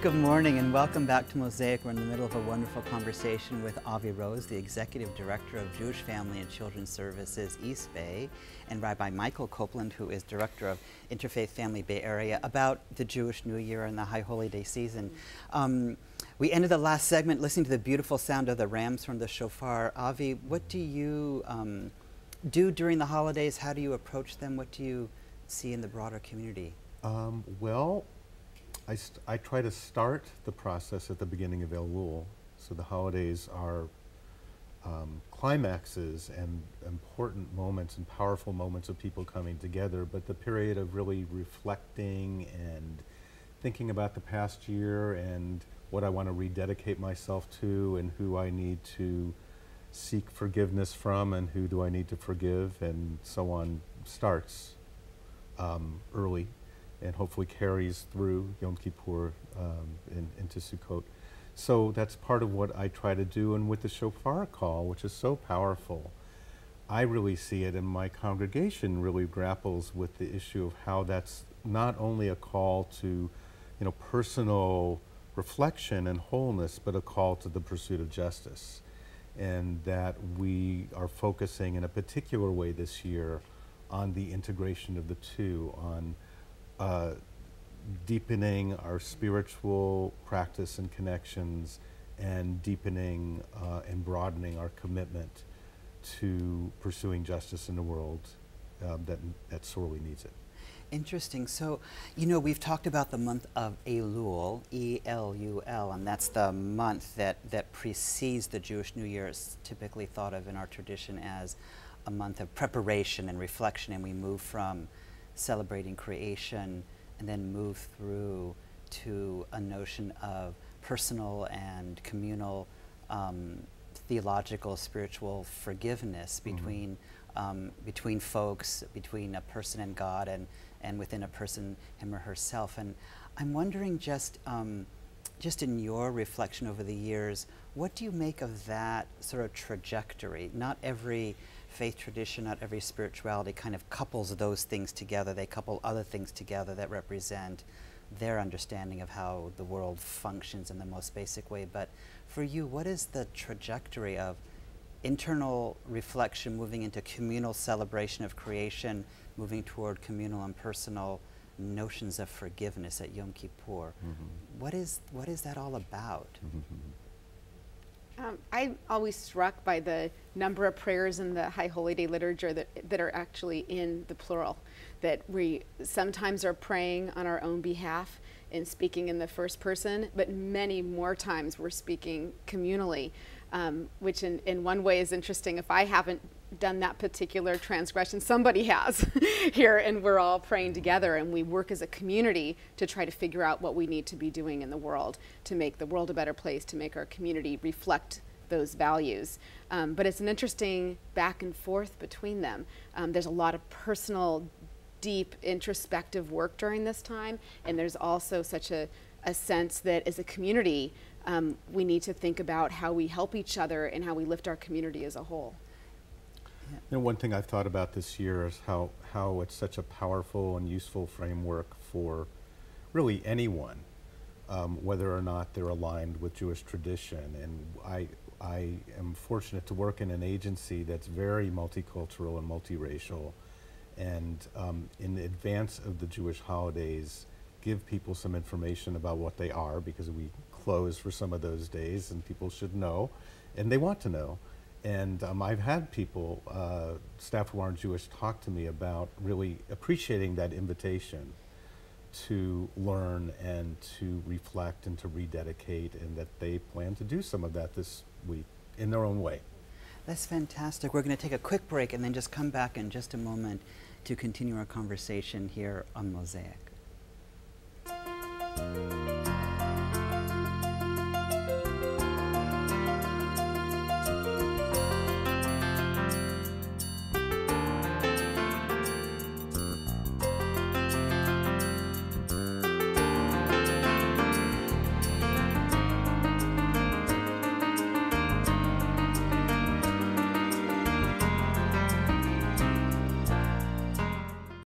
Good morning and welcome back to Mosaic. We're in the middle of a wonderful conversation with Avi Rose, the Executive Director of Jewish Family and Children's Services East Bay, and Rabbi Michael Copeland, who is Director of Interfaith Family Bay Area, about the Jewish New Year and the High Holy Day season. We ended the last segment listening to the beautiful sound of the rams from the shofar. Avi, what do you do during the holidays? How do you approach them? What do you see in the broader community? Well, I try to start the process at the beginning of Elul. So the holidays are climaxes and important moments and powerful moments of people coming together, but the period of really reflecting and thinking about the past year and what I want to rededicate myself to and who I need to seek forgiveness from and who do I need to forgive and so on starts early and hopefully carries through Yom Kippur into Sukkot. So that's part of what I try to do. And with the shofar call, which is so powerful, I really see it, and my congregation really grapples with the issue of how that's not only a call to, personal reflection and wholeness, but a call to the pursuit of justice. And that we are focusing in a particular way this year on the integration of the two, on deepening our spiritual practice and connections, and deepening and broadening our commitment to pursuing justice in the world that sorely needs it. Interesting. So, we've talked about the month of Elul, E-L-U-L, and that's the month that precedes the Jewish New Year. It's typically thought of in our tradition as a month of preparation and reflection, and we move from celebrating creation and then move through to a notion of personal and communal theological, spiritual forgiveness between between folks, between a person and God, and within a person, him or herself. And I'm wondering, just in your reflection over the years, what do you make of that sort of trajectory? Not every faith tradition, not every spirituality kind of couples those things together. They couple other things together that represent their understanding of how the world functions in the most basic way. But for you, what is the trajectory of internal reflection moving into communal celebration of creation, moving toward communal and personal notions of forgiveness at Yom Kippur? What is that all about? I'm always struck by the number of prayers in the High Holy Day literature that are actually in the plural, that we sometimes are praying on our own behalf and speaking in the first person, but many more times we're speaking communally, which in one way is interesting. If I haven't done that particular transgression, somebody has here, and we're all praying together, and we work as a community to try to figure out what we need to be doing in the world to make the world a better place, to make our community reflect those values. But it's an interesting back and forth between them. There's a lot of personal, deep, introspective work during this time, and there's also such a sense that as a community, we need to think about how we help each other and how we lift our community as a whole. One thing I've thought about this year is how it's such a powerful and useful framework for really anyone, whether or not they're aligned with Jewish tradition. And I am fortunate to work in an agency that's very multicultural and multiracial, and in advance of the Jewish holidays, give people some information about what they are, because we close for some of those days and people should know, and they want to know. And I've had people, staff who aren't Jewish, talk to me about really appreciating that invitation to learn and to reflect and to rededicate, and that they plan to do some of that this week in their own way. That's fantastic. We're going to take a quick break and then just come back in just a moment to continue our conversation here on Mosaic.